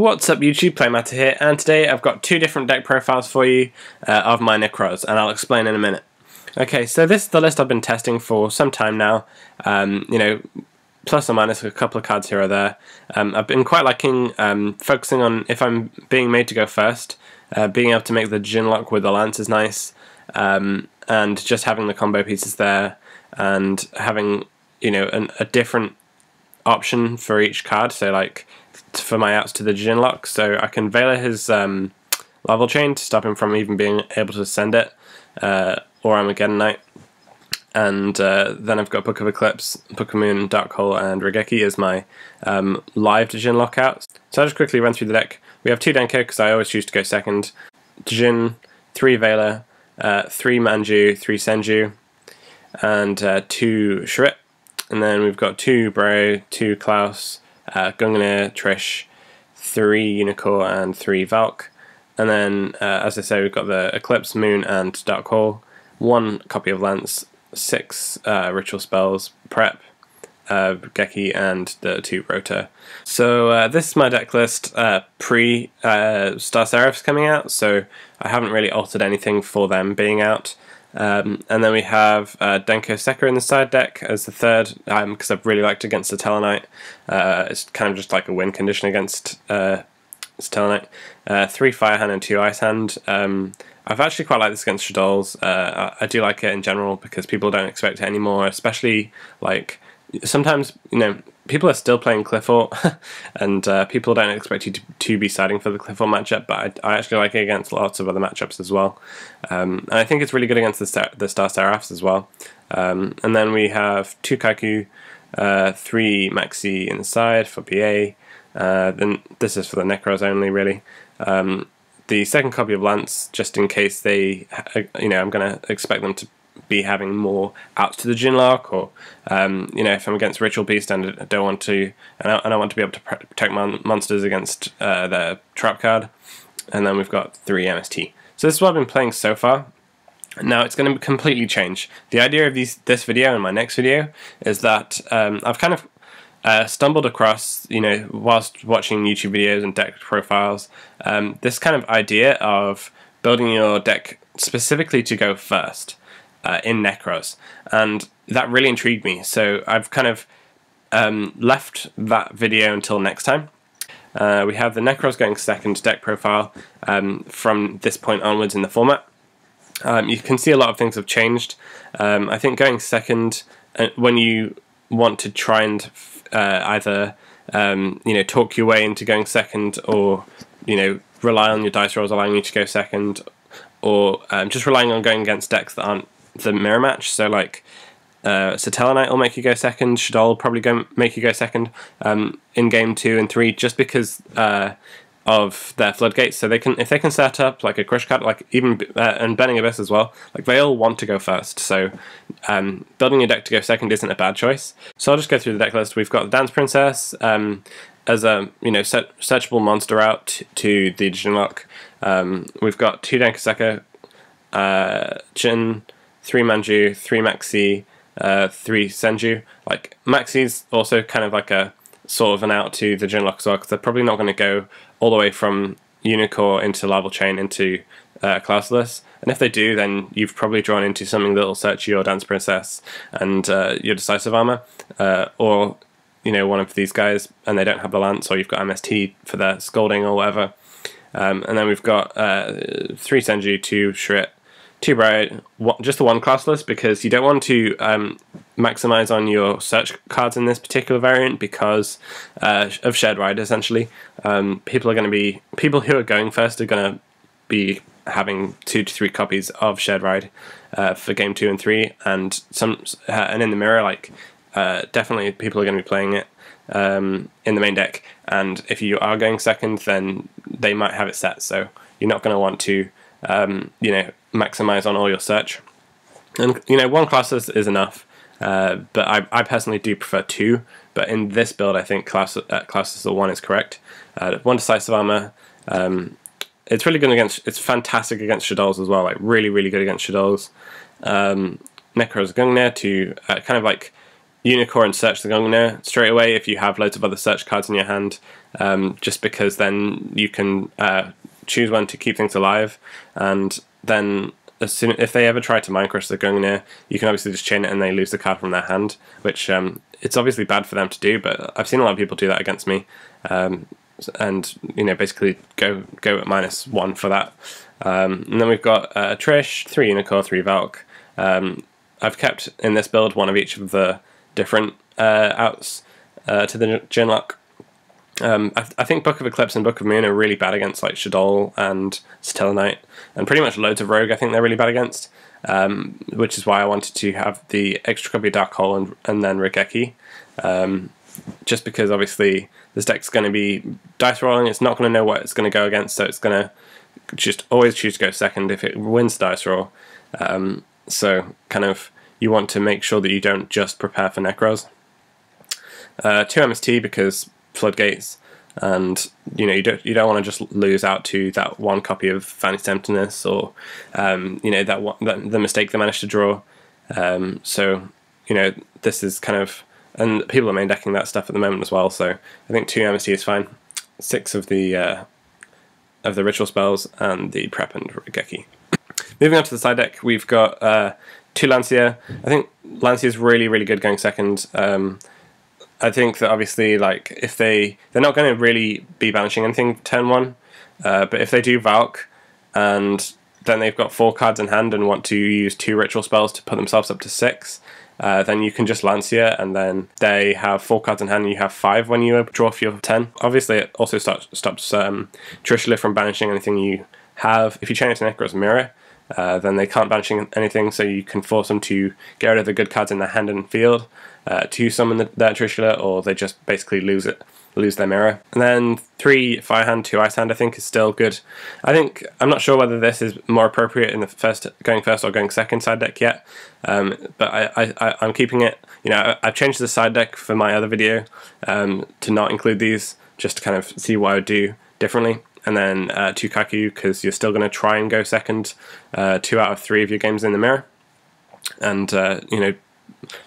What's up YouTube, Playmatter here, and today I've got two different deck profiles for you of my Nekroz, and I'll explain in a minute. Okay, so this is the list I've been testing for some time now, you know, plus or minus a couple of cards here or there. I've been quite liking focusing on if I'm being made to go first, being able to make the Djinn lock with the lance is nice, and just having the combo pieces there, and having, you know, a different option for each card, so like for my outs to the Djinn lock, so I can Veiler his level chain to stop him from even being able to send it, or Armageddon Knight, and then I've got Book of Eclipse, Book of Moon, Dark Hole, and Regeki as my live Djinn lockouts. So I'll just quickly run through the deck. We have 2 Denko because I always choose to go second, Djinn, 3 Veiler, 3 Manju, 3 Senju, and 2 Shrit, and then we've got 2 Bro, 2 Klaus, Gungnir, Trish, 3 Unicorn, and 3 Valk. And then, as I say, we've got the Eclipse, Moon, and Dark Hole, 1 copy of Lance, 6 ritual spells, Prep, Geki, and the 2 Rota. So this is my deck list pre Star Seraphs coming out, so I haven't really altered anything for them being out. And then we have Denko Sekka in the side deck as the third, because I've really liked against the Tellarknight. It's kind of just like a win condition against Tellarknight. 3 Fire Hand and 2 Ice Hand. I've actually quite liked this against Shaddolls. I do like it in general because people don't expect it anymore, especially like sometimes, you know, people are still playing Cliffort and people don't expect you to be siding for the Cliffort matchup, but I actually like it against lots of other matchups as well. And I think it's really good against the Star Seraphs as well. And then we have 2 Kaiku, 3 Maxi inside for PA. Then this is for the Nekroz only, really. The second copy of Lance, just in case they, you know, I'm going to expect them to be having more outs to the Djinn lock, or you know, if I'm against Ritual Beast and I don't want to, and I want to be able to protect monsters against their trap card. And then we've got 3 MST. So this is what I've been playing so far. Now it's going to completely change. The idea of this video and my next video is that I've kind of stumbled across, you know, whilst watching YouTube videos and deck profiles, this kind of idea of building your deck specifically to go first in Nekroz, and that really intrigued me. So I've kind of left that video until next time. We have the Nekroz going second deck profile from this point onwards in the format. You can see a lot of things have changed. I think going second, when you want to try and either you know, talk your way into going second, or you know, rely on your dice rolls allowing you to go second, or just relying on going against decks that aren't the mirror match. So like Tellarknight will make you go second, Shaddol will probably make you go second in game 2 and 3, just because of their floodgates. So they can, if they can set up like a crush card, like even and Bending Abyss as well, like they all want to go first. So building your deck to go second isn't a bad choice. So I'll just go through the deck list. We've got the Dance Princess as a, you know, searchable monster out to the Djinn lock. We've got 2 Denko Sekka, Djinn, 3 Manju, 3 Maxi, 3 Senju. Like Maxi's also kind of like a sort of an out to the Djinn lock as well, because they're probably not going to go all the way from Unicorn into Larval Chain into Classless. And if they do, then you've probably drawn into something that'll search your Dance Princess and your Decisive Armor, or you know, one of these guys, and they don't have the Lance, or you've got MST for their Scolding or whatever. And then we've got 3 Senju, 2 Shrit, 2 Bright, just the 1 Classless, because you don't want to maximize on your search cards in this particular variant because of Shared Ride, essentially. People who are going first are going to be having 2 to 3 copies of Shared Ride for game 2 and 3, and in the mirror, like definitely people are going to be playing it in the main deck, and if you are going second, then they might have it set, so you're not going to want to you know, maximize on all your search. And you know, 1 Classless is enough, but I personally do prefer 2, but in this build I think Classless or 1 is correct. 1 Decisive Armor, it's really good against, it's fantastic against Shaddolls as well, like really good against Shaddolls. Nekroz Gungnir to kind of like Unicorn and search the Gungnir straight away if you have loads of other search cards in your hand, just because then you can choose when to keep things alive, and then if they ever try to mind crush the Gungnir, you can obviously just chain it and they lose the card from their hand, which it's obviously bad for them to do, but I've seen a lot of people do that against me, and basically go at -1 for that. And then we've got Trish, 3 Unicorn, 3 Valk. I've kept in this build one of each of the different outs to the Jinlock. I think Book of Eclipse and Book of Moon are really bad against like Shadol and Stellanite, and pretty much loads of Rogue I think they're really bad against, which is why I wanted to have the extra copy of Dark Hole and then Regeki, just because obviously this deck's going to be dice rolling, it's not going to know what it's going to go against, so it's going to just always choose to go second if it wins dice roll. So kind of you want to make sure that you don't just prepare for Nekroz. 2 MST because floodgates, and you don't want to just lose out to that one copy of Fanny's Temptiness, or the mistake they managed to draw. So this is kind of, and people are main decking that stuff at the moment as well. So I think 2 MST is fine. 6 of the ritual spells and the prep and Regeki. Moving on to the side deck, we've got 2 Lancia. I think Lancia is really good going second. I think that obviously, like, if they're not going to really be banishing anything turn 1, but if they do Valk and then they've got 4 cards in hand and want to use 2 ritual spells to put themselves up to 6, then you can just Lancia, and then they have 4 cards in hand and you have 5 when you draw for your 10. Obviously it also stops Trishula from banishing anything you have. If you chain it to Nekroz Mirror, then they can't banish anything, so you can force them to get rid of the good cards in their hand and field to summon that Trishula, or they just basically lose their mirror. And then 3 Fire Hand, 2 Ice Hand I think is still good. I'm not sure whether this is more appropriate in the going first or going second side deck yet, but I'm keeping it. I've changed the side deck for my other video to not include these, just to kind of see what I would do differently. And then 2 Kaku, because you're still going to try and go second 2 out of 3 of your games in the mirror, and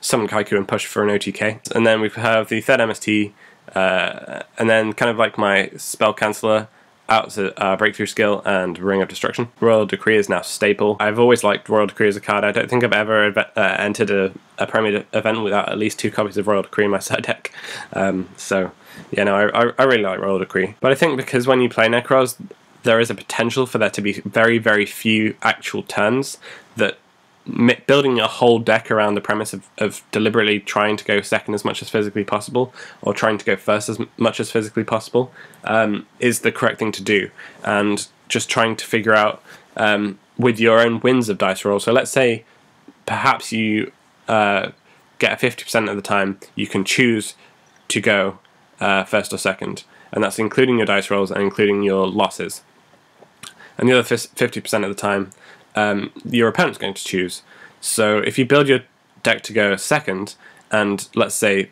summon Kaiku and push for an OTK. And then we have the 3rd MST, and then kind of like my spell canceller out to Breakthrough Skill and Ring of Destruction. Royal Decree is now staple. I've always liked Royal Decree as a card. I don't think I've ever entered a Premier event without at least 2 copies of Royal Decree in my side deck. So yeah, no, I really like Royal Decree. But I think because when you play Nekroz, there is a potential for there to be very few actual turns that building your whole deck around the premise of deliberately trying to go second as much as physically possible, or trying to go first as much as physically possible, is the correct thing to do. And just trying to figure out with your own wins of dice roll. So let's say perhaps you get a 50% of the time you can choose to go first or second, and that's including your dice rolls and including your losses. And the other 50% of the time your opponent's going to choose. So if you build your deck to go second, and let's say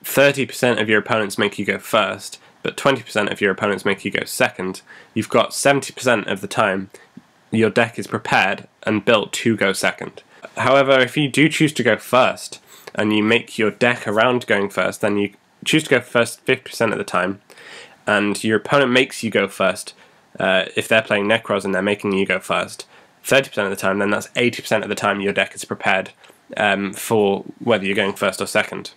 30% of your opponents make you go first, but 20% of your opponents make you go second, you've got 70% of the time your deck is prepared and built to go second. However, if you do choose to go first, and you make your deck around going first, then you choose to go first 50% of the time, and your opponent makes you go first. If they're playing Nekroz and they're making you go first 30% of the time, then that's 80% of the time your deck is prepared for whether you're going first or second.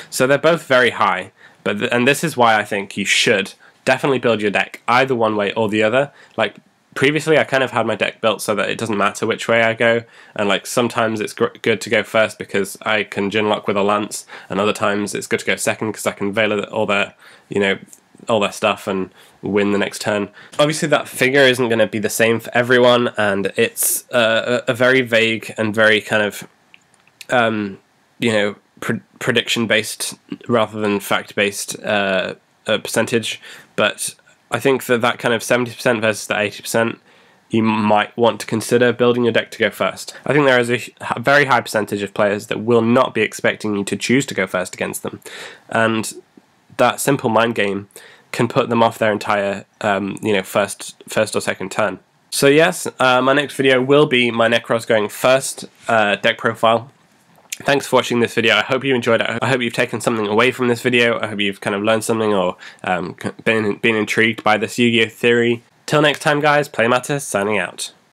So they're both very high, and this is why I think you should definitely build your deck either one way or the other. Like previously, I kind of had my deck built so that it doesn't matter which way I go, and like sometimes it's good to go first because I can Jinlock with a Lance, and other times it's good to go second because I can Veil all their stuff and win the next turn. Obviously that figure isn't going to be the same for everyone, and it's a very vague and very kind of prediction based rather than fact based percentage. But I think that kind of 70% versus the 80%, you might want to consider building your deck to go first. I think there is a very high percentage of players that will not be expecting you to choose to go first against them, and that simple mind game can put them off their entire first or second turn. So yes, my next video will be my Nekroz going first deck profile. Thanks for watching this video. I hope you enjoyed it. I hope you've taken something away from this video. I hope you've kind of learned something or been intrigued by this Yu-Gi-Oh theory. Till next time, guys, Playmatters signing out.